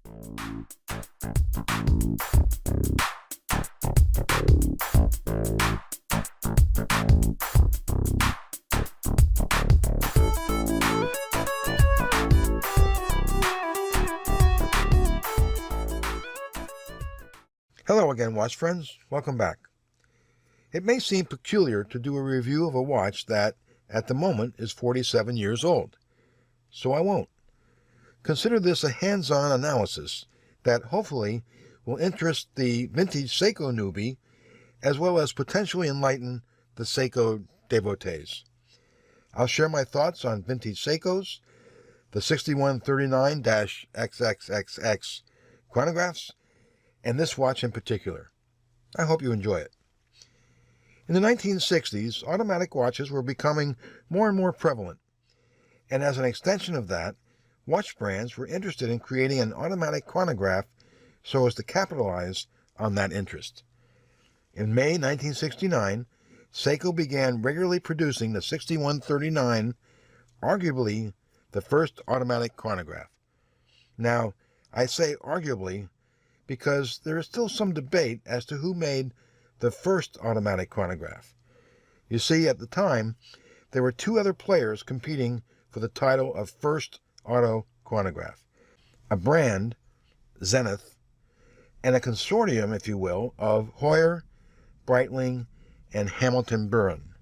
Hello again, watch friends. Welcome back. It may seem peculiar to do a review of a watch that, at the moment, is 47 years old, so I won't. Consider this a hands-on analysis that hopefully will interest the vintage Seiko newbie as well as potentially enlighten the Seiko devotees. I'll share my thoughts on vintage Seikos, the 6139-XXXX chronographs, and this watch in particular. I hope you enjoy it. In the 1960s, automatic watches were becoming more and more prevalent, and as an extension of that, watch brands were interested in creating an automatic chronograph so as to capitalize on that interest. In May 1969, Seiko began regularly producing the 6139, arguably the first automatic chronograph. Now, I say arguably because there is still some debate as to who made the first automatic chronograph. You see, at the time, there were two other players competing for the title of first auto chronograph. A brand, Zenith, and a consortium, if you will, of Heuer, Breitling, and Hamilton Buren.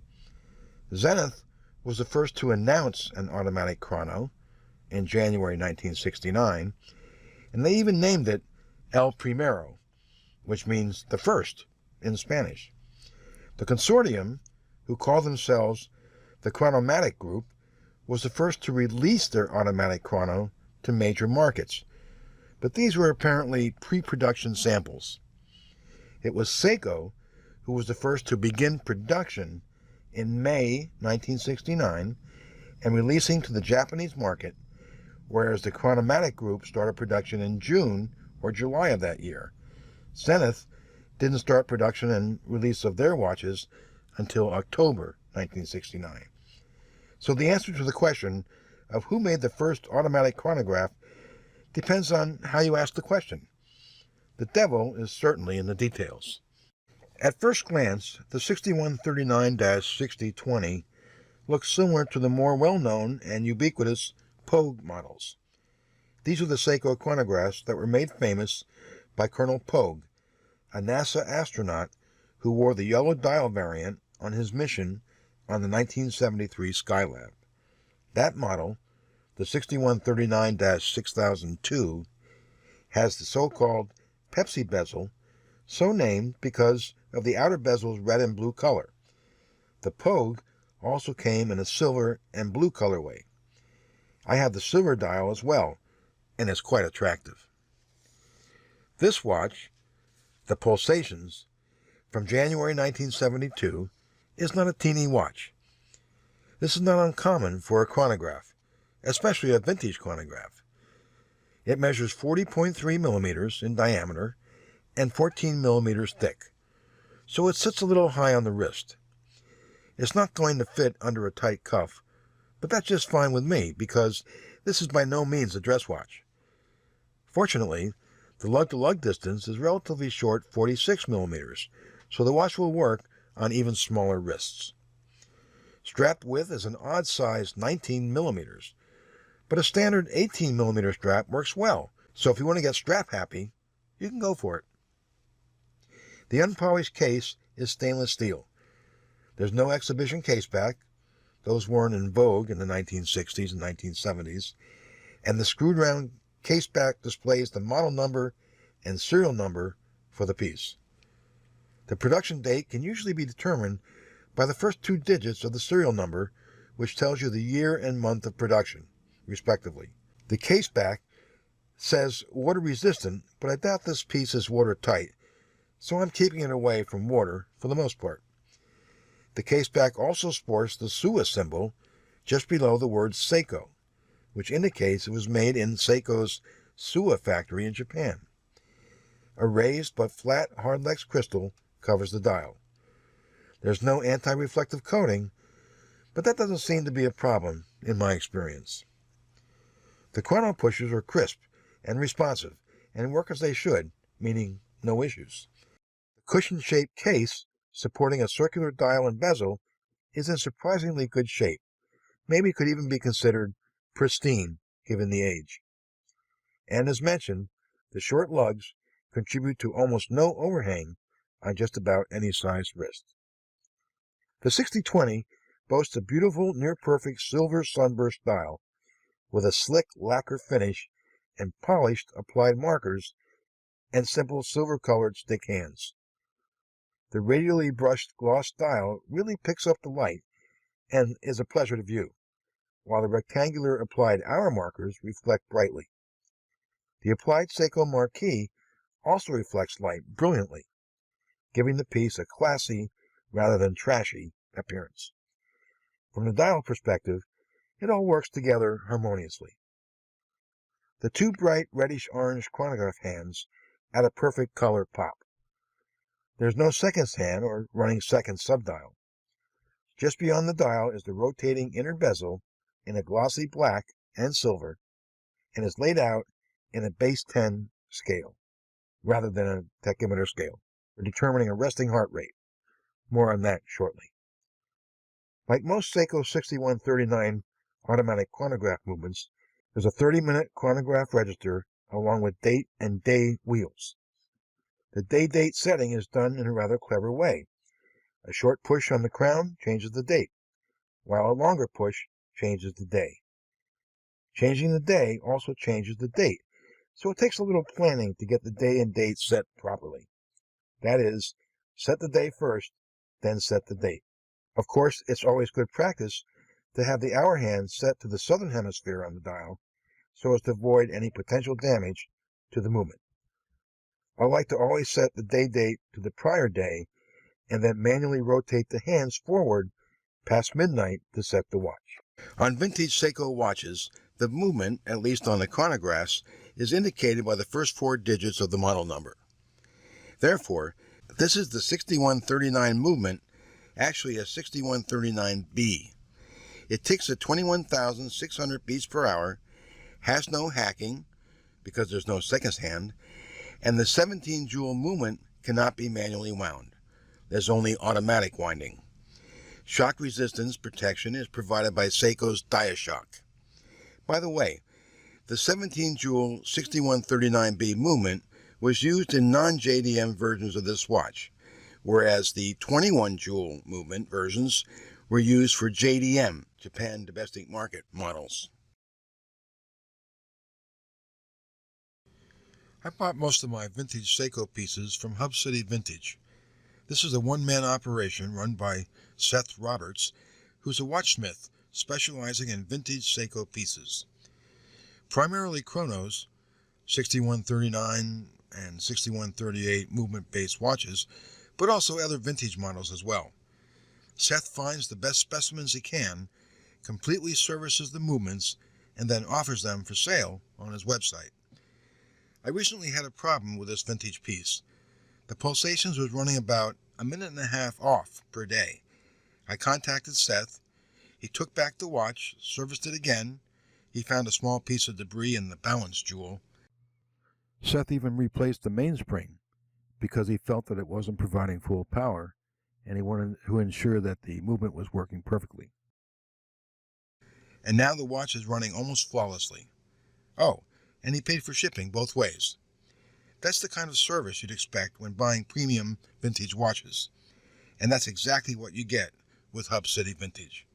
Zenith was the first to announce an automatic chrono in January 1969, and they even named it El Primero, which means the first in Spanish. The consortium, who call themselves the Chronomatic Group, was the first to release their automatic chrono to major markets, but these were apparently pre-production samples. It was Seiko who was the first to begin production in May 1969 and releasing to the Japanese market, whereas the Chronomatic Group started production in June or July of that year. Zenith didn't start production and release of their watches until October 1969. So the answer to the question of who made the first automatic chronograph depends on how you ask the question. The devil is certainly in the details. At first glance, the 6139-6020 looks similar to the more well-known and ubiquitous Pogue models. These are the Seiko chronographs that were made famous by Colonel Pogue, a NASA astronaut who wore the yellow dial variant on his mission on the 1973 Skylab. That model, the 6139-6002, has the so-called Pepsi bezel, so named because of the outer bezel's red and blue color. The Pogue also came in a silver and blue colorway. I have the silver dial as well, and it's quite attractive. This watch, the Pulsations, from January 1972, is not a teeny watch. This is not uncommon for a chronograph, especially a vintage chronograph. It measures 40.3 millimeters in diameter and 14 millimeters thick, so it sits a little high on the wrist. It's not going to fit under a tight cuff, but that's just fine with me because this is by no means a dress watch. Fortunately, the lug-to-lug distance is relatively short, 46 millimeters, so the watch will work on even smaller wrists. Strap width is an odd-sized 19 millimeters, but a standard 18 millimeter strap works well, so if you want to get strap happy, you can go for it. The unpolished case is stainless steel. There's no exhibition case back. Those weren't in vogue in the 1960s and 1970s, and the screwed-round case back displays the model number and serial number for the piece. The production date can usually be determined by the first two digits of the serial number, which tells you the year and month of production, respectively. The case back says water resistant, but I doubt this piece is watertight, so I'm keeping it away from water for the most part. The case back also sports the Suwa symbol just below the word Seiko, which indicates it was made in Seiko's Suwa factory in Japan. A raised but flat hardlex crystal covers the dial. There's no anti-reflective coating, but that doesn't seem to be a problem in my experience. The chrono pushers are crisp and responsive, and work as they should, meaning no issues. The cushion-shaped case supporting a circular dial and bezel is in surprisingly good shape. Maybe could even be considered pristine given the age. And as mentioned, the short lugs contribute to almost no overhang on just about any sized wrist. The 6020 boasts a beautiful, near-perfect silver sunburst dial with a slick lacquer finish and polished applied markers and simple silver-colored stick hands. The radially brushed gloss dial really picks up the light and is a pleasure to view, while the rectangular applied hour markers reflect brightly. The applied Seiko marquee also reflects light brilliantly, giving the piece a classy rather than trashy appearance. From the dial perspective, it all works together harmoniously. The two bright reddish-orange chronograph hands add a perfect color pop. There's no seconds hand or running second subdial. Just beyond the dial is the rotating inner bezel in a glossy black and silver, and is laid out in a base 10 scale, rather than a tachymeter scale, for determining a resting heart rate. More on that shortly. Like most Seiko 6139 automatic chronograph movements, there's a 30-minute chronograph register along with date and day wheels. The day-date setting is done in a rather clever way. A short push on the crown changes the date, while a longer push changes the day. Changing the day also changes the date, so it takes a little planning to get the day and date set properly. That is, set the day first, then set the date. Of course, it's always good practice to have the hour hand set to the southern hemisphere on the dial, so as to avoid any potential damage to the movement. I like to always set the day date to the prior day, and then manually rotate the hands forward past midnight to set the watch. On vintage Seiko watches, the movement, at least on the chronographs, is indicated by the first 4 digits of the model number. Therefore, this is the 6139 movement, actually a 6139B. It ticks at 21,600 beats per hour, has no hacking, because there's no seconds hand, and the 17-jewel movement cannot be manually wound. There's only automatic winding. Shock resistance protection is provided by Seiko's Diashock. By the way, the 17-jewel 6139B movement was used in non-JDM versions of this watch, whereas the 21-jewel movement versions were used for JDM, Japan Domestic Market models. I bought most of my vintage Seiko pieces from Hub City Vintage. This is a one-man operation run by Seth Roberts, who's a watchsmith specializing in vintage Seiko pieces. Primarily chronos, 6139 and 6138 movement-based watches, but also other vintage models as well. Seth finds the best specimens he can, completely services the movements, and then offers them for sale on his website. I recently had a problem with this vintage piece. The Pulsations was running about a minute and a half off per day. I contacted Seth. He took back the watch, serviced it again. He found a small piece of debris in the balance jewel. Seth even replaced the mainspring because he felt that it wasn't providing full power, and he wanted to ensure that the movement was working perfectly. And now the watch is running almost flawlessly. Oh, and he paid for shipping both ways. That's the kind of service you'd expect when buying premium vintage watches. And that's exactly what you get with Hub City Vintage.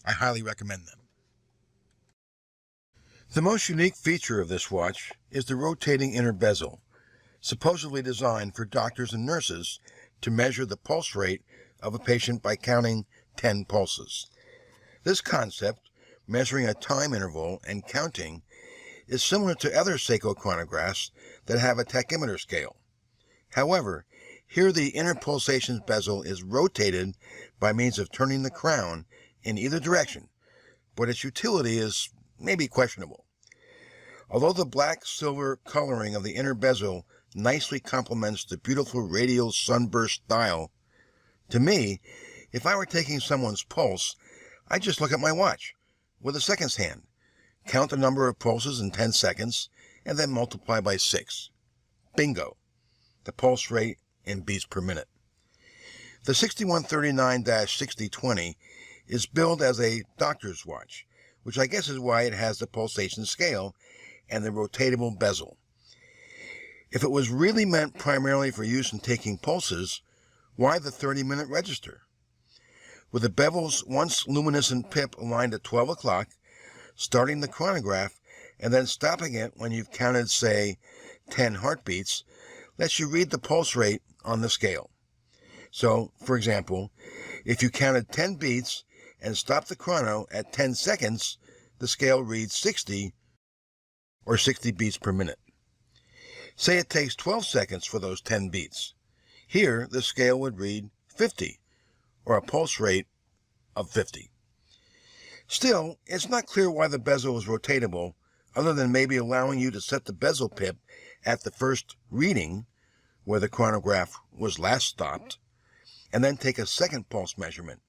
I highly recommend them. The most unique feature of this watch is the rotating inner bezel, supposedly designed for doctors and nurses to measure the pulse rate of a patient by counting 10 pulses. This concept, measuring a time interval and counting, is similar to other Seiko chronographs that have a tachymeter scale. However, here the inner pulsations bezel is rotated by means of turning the crown in either direction, but its utility is maybe questionable. Although the black-silver coloring of the inner bezel nicely complements the beautiful radial sunburst dial, to me, if I were taking someone's pulse, I'd just look at my watch with a seconds hand, count the number of pulses in 10 seconds, and then multiply by 6. Bingo! The pulse rate in beats per minute. The 6139-6020 is billed as a doctor's watch, which I guess is why it has the pulsation scale and the rotatable bezel. If it was really meant primarily for use in taking pulses, why the 30-minute register? With the bevel's once luminescent pip aligned at 12 o'clock, starting the chronograph and then stopping it when you've counted, say, 10 heartbeats, lets you read the pulse rate on the scale. So, for example, if you counted 10 beats and stopped the chrono at 10 seconds, the scale reads 60 or 60 beats per minute. Say it takes 12 seconds for those 10 beats. Here, the scale would read 50, or a pulse rate of 50. Still, it's not clear why the bezel is rotatable, other than maybe allowing you to set the bezel pip at the first reading, where the chronograph was last stopped, and then take a second pulse measurement.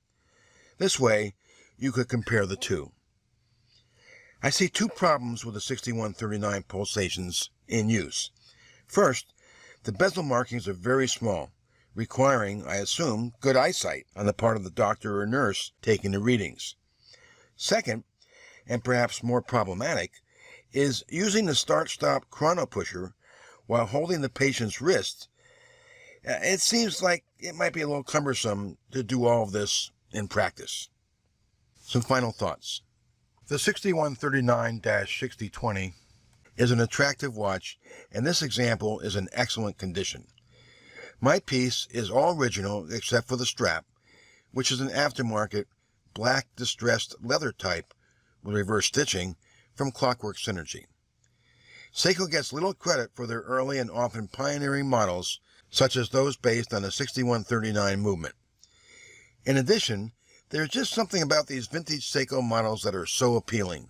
This way, you could compare the two. I see two problems with the 6139 Pulsations in use. First, the bezel markings are very small, requiring, I assume, good eyesight on the part of the doctor or nurse taking the readings. Second, and perhaps more problematic, is using the start-stop chrono pusher while holding the patient's wrist. It seems like it might be a little cumbersome to do all of this in practice. Some final thoughts. The 6139-6020 is an attractive watch, and this example is in excellent condition. My piece is all original except for the strap, which is an aftermarket black distressed leather type with reverse stitching from Clockwork Synergy. Seiko gets little credit for their early and often pioneering models, such as those based on the 6139 movement. In addition, there's just something about these vintage Seiko models that are so appealing.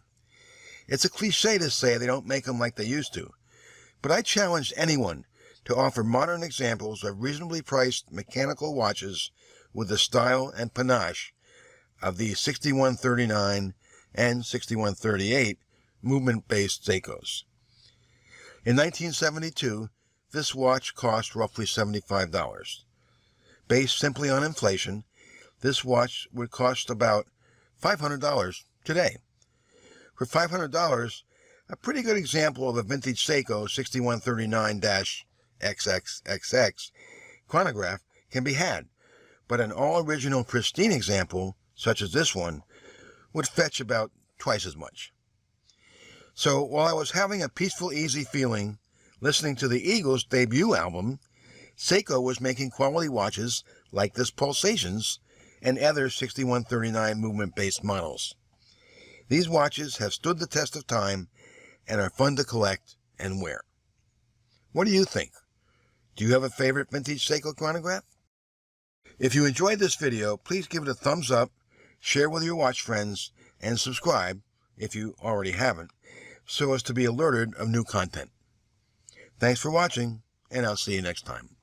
It's a cliche to say they don't make them like they used to, but I challenge anyone to offer modern examples of reasonably priced mechanical watches with the style and panache of the 6139 and 6138 movement-based Seikos. In 1972, this watch cost roughly $75. Based simply on inflation, this watch would cost about $500 today. For $500, a pretty good example of a vintage Seiko 6139-XXXX chronograph can be had, but an all-original pristine example, such as this one, would fetch about twice as much. So while I was having a peaceful, easy feeling listening to the Eagles' debut album, Seiko was making quality watches like this Pulsations and other 6139 movement-based models. These watches have stood the test of time and are fun to collect and wear. What do you think? Do you have a favorite vintage Seiko chronograph? If you enjoyed this video, please give it a thumbs up, share with your watch friends, and subscribe, if you already haven't, so as to be alerted of new content. Thanks for watching, and I'll see you next time.